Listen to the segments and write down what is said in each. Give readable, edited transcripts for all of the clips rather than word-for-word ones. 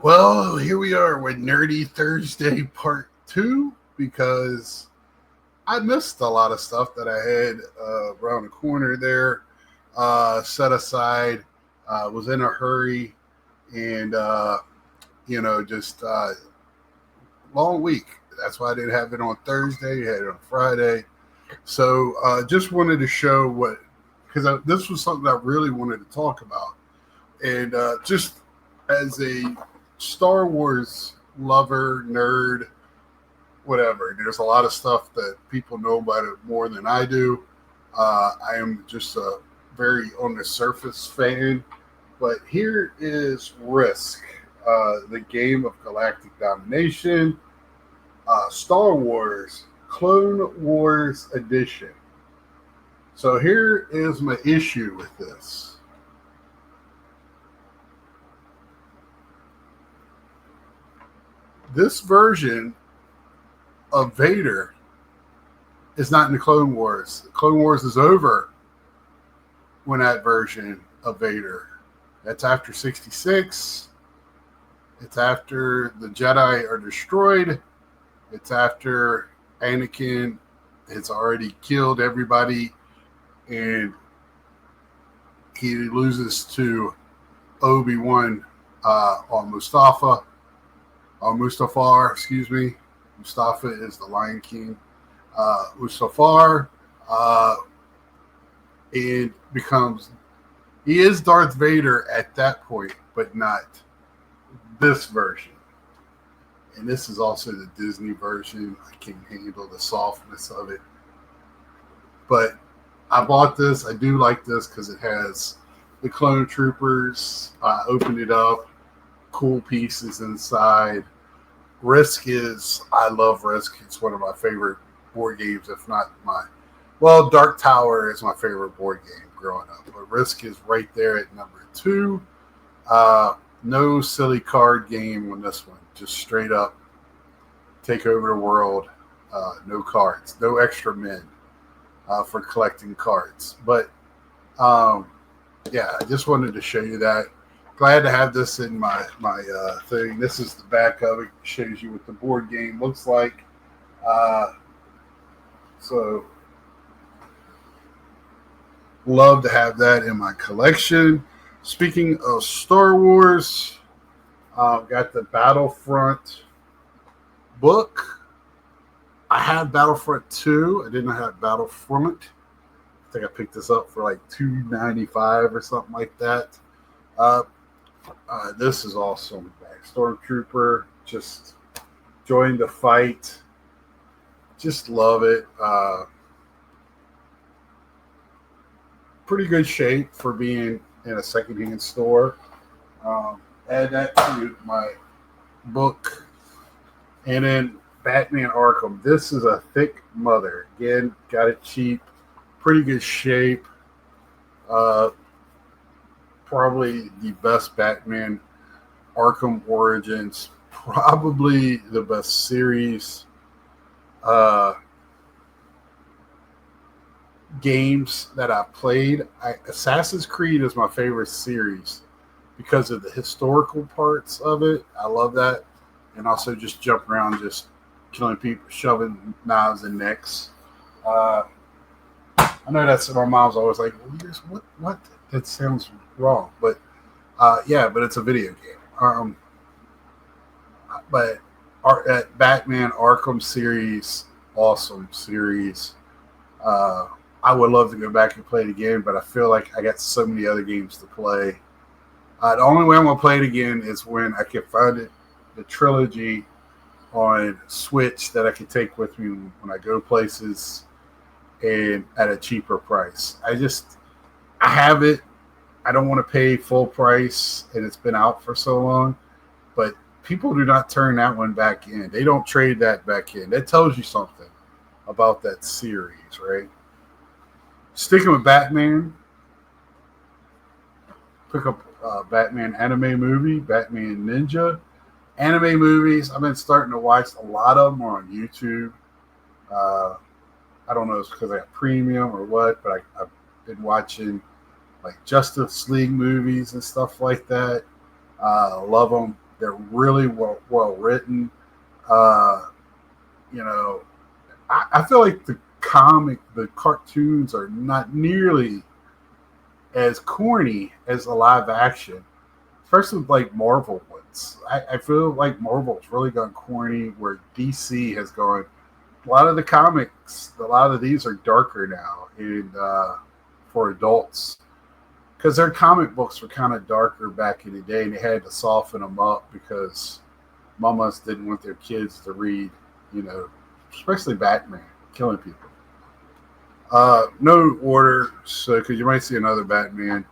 Well, here we are with Nerdy Thursday Part 2 because I missed a lot of stuff that I had around the corner there set aside. Was in a hurry and, just long week. That's why I didn't have it on Thursday. I had it on Friday. So just wanted to show what, because this was something I really wanted to talk about. And just as a Star Wars lover, nerd, whatever. There's a lot of stuff that people know about it more than I do. I am just a very on the surface fan. But here is Risk, the game of galactic domination, Star Wars Clone Wars Edition. So here is my issue with this. This version of Vader is not in the Clone Wars. The Clone Wars is over when that version of Vader. That's after 66. It's after the Jedi are destroyed. It's after Anakin has already killed everybody and he loses to Obi-Wan on Mustafar, excuse me. Mustafa is the Lion King. Mustafar and becomes, he is Darth Vader at that point, but not this version. And this is also the Disney version. I can handle the softness of it. But I bought this. I do like this because it has the clone troopers. I opened it up. Cool pieces inside. Risk is, I love Risk. It's one of my favorite board games, if not well, Dark Tower is my favorite board game growing up. But Risk is right there at number 2. No silly card game on this one. Just straight up take over the world. No cards. No extra men for collecting cards. But yeah, I just wanted to show you that. Glad to have this in my thing. This is the back of it. Shows you what the board game looks like. So love to have that in my collection. Speaking of Star Wars, got the Battlefront book. I had Battlefront 2. I didn't have Battlefront. I think I picked this up for like $2.95 or something like that. This is awesome. Stormtrooper just joined the fight. Just love it. Pretty good shape for being in a secondhand store. Add that to my book. And then Batman Arkham. This is a thick mother. Again, got it cheap. Pretty good shape. Probably the best Batman Arkham Origins. Probably the best series. Games that I played. Assassin's Creed is my favorite series because of the historical parts of it. I love that. And also just jump around, just killing people, shoving knives in necks. I know that's my mom's always like, what? That sounds wrong. But yeah, but it's a video game. But Batman Arkham series, awesome series. I would love to go back and play it again, but I feel like I got so many other games to play. The only way I'm going to play it again is when I can find it, the trilogy on Switch that I can take with me when I go places and at a cheaper price. I have it. I don't want to pay full price, and it's been out for so long. But people do not turn that one back in. They don't trade that back in. That tells you something about that series, right? Sticking with Batman, pick up Batman anime movie, Batman Ninja. Anime movies, I've been starting to watch a lot of them on YouTube. I don't know if it's because I have premium or what, but I've been watching like Justice League movies and stuff like that. Love them. They're really well written. Uh, you know, I feel like the cartoons are not nearly as corny as a live action, especially like Marvel ones. I feel like Marvel's really gone corny, where DC has gone. A lot of the comics, a lot of these are darker now, and for adults, because their comic books were kind of darker back in the day, and they had to soften them up because mamas didn't want their kids to read, you know, especially Batman killing people. No order, so because you might see another Batman.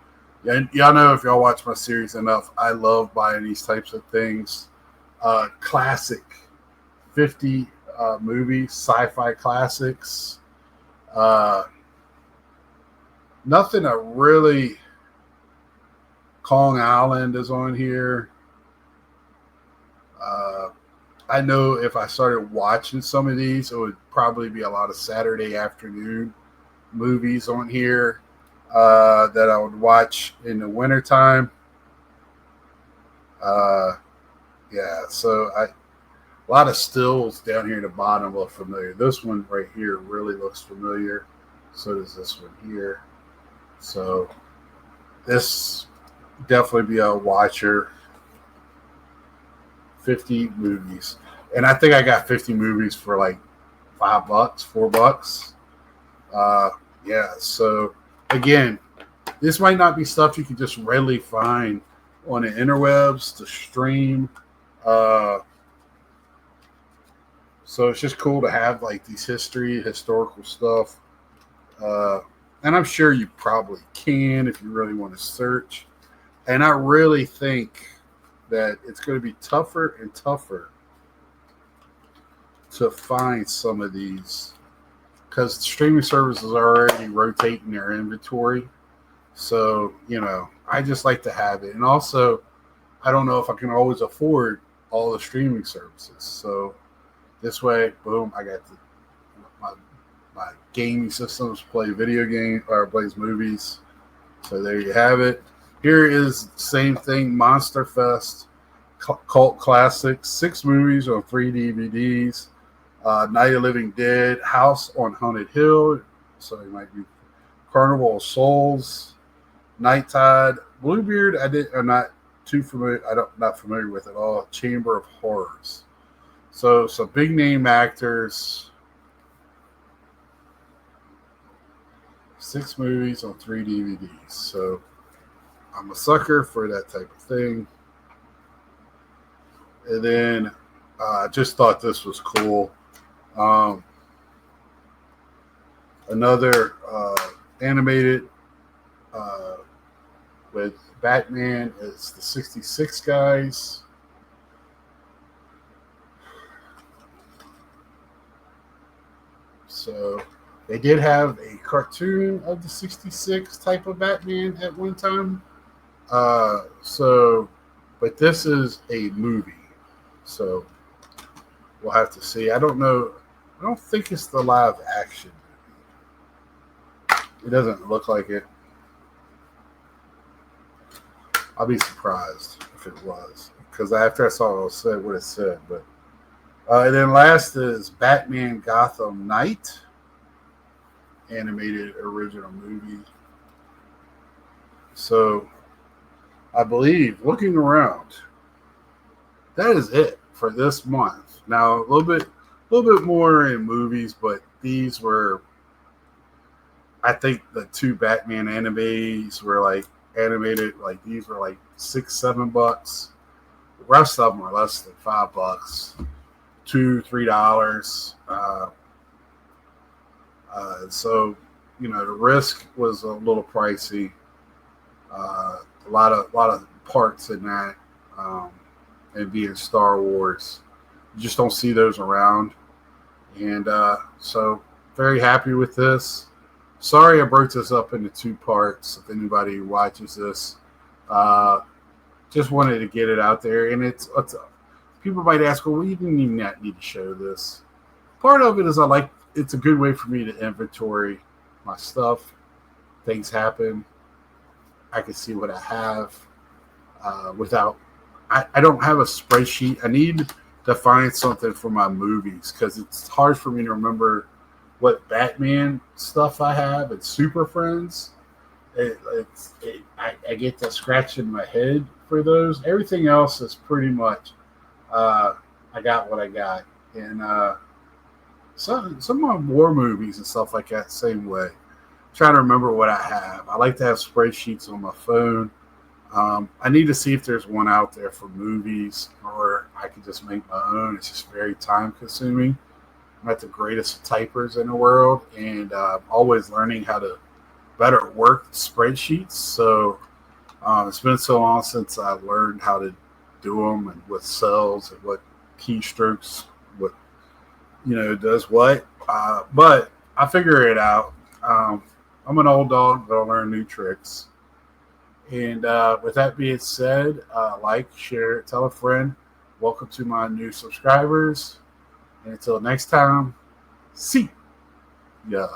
Yeah, y'all know if y'all watch my series enough, I love buying these types of things. Classic 50 movies, sci-fi classics. Uh, Nothing a really. Kong Island is on here. Uh, I know if I started watching some of these, it would probably be a lot of Saturday afternoon movies on here that I would watch in the wintertime. Uh, yeah, so a lot of stills down here at the bottom look familiar. This one right here really looks familiar. So does this one here. So this definitely be a watcher. 50 movies. And I think I got 50 movies for like $5, $4. Uh, yeah, so again, this might not be stuff you can just readily find on the interwebs to stream. So it's just cool to have like these historical stuff. And I'm sure you probably can if you really want to search. And I really think that it's going to be tougher and tougher to find some of these because streaming services are already rotating their inventory. So, you know, I just like to have it. And also, I don't know if I can always afford all the streaming services. So this way, boom, I got my gaming systems play video game or plays movies. So there you have it. Here is the same thing, Monster Fest, cult classics, 6 movies on 3 DVDs. Night of Living Dead, House on Haunted Hill, so it might be Carnival of Souls, Night Tide, Bluebeard. I'm not too familiar. Not familiar with at all. Chamber of Horrors. So some big name actors. 6 movies on 3 DVDs. So I'm a sucker for that type of thing. And then I just thought this was cool. Another animated with Batman is the 66 guys. So they did have a cartoon of the 66 type of Batman at one time. But this is a movie. So we'll have to see. I don't know. I don't think it's the live action movie. It doesn't look like it. I'll be surprised if it was. Because after I saw what it said. But and then last is Batman Gotham Knight. Animated original movie. So I believe, looking around, that is it for this month. Now a little bit more in movies, but these were, I think the 2 Batman animes were like animated, like these were like $6-7. The rest of them are less than $5, $2-3. So you know the risk was a little pricey. A lot of parts in that, and being Star Wars, you just don't see those around. And so very happy with this. Sorry I broke this up into 2 parts. If anybody watches this, just wanted to get it out there. And it's people might ask, well, you didn't even need to show this. Part of it is it's a good way for me to inventory my stuff. Things happen. I can see what I have without I don't have a spreadsheet. I need to find something for my movies because it's hard for me to remember what Batman stuff I have and Super Friends. I get to scratch in my head for those. Everything else is pretty much I got what I got, and some of my war movies and stuff like that same way. Trying to remember what I have. I like to have spreadsheets on my phone. I need to see if there's one out there for movies, or I can just make my own. It's just very time consuming. I'm not the greatest typers in the world, and always learning how to better work spreadsheets. So it's been so long since I learned how to do them and what cells and what keystrokes, what does what. But I figure it out. I'm an old dog, but I learn new tricks. And with that being said, like, share, tell a friend. Welcome to my new subscribers. And until next time, see ya.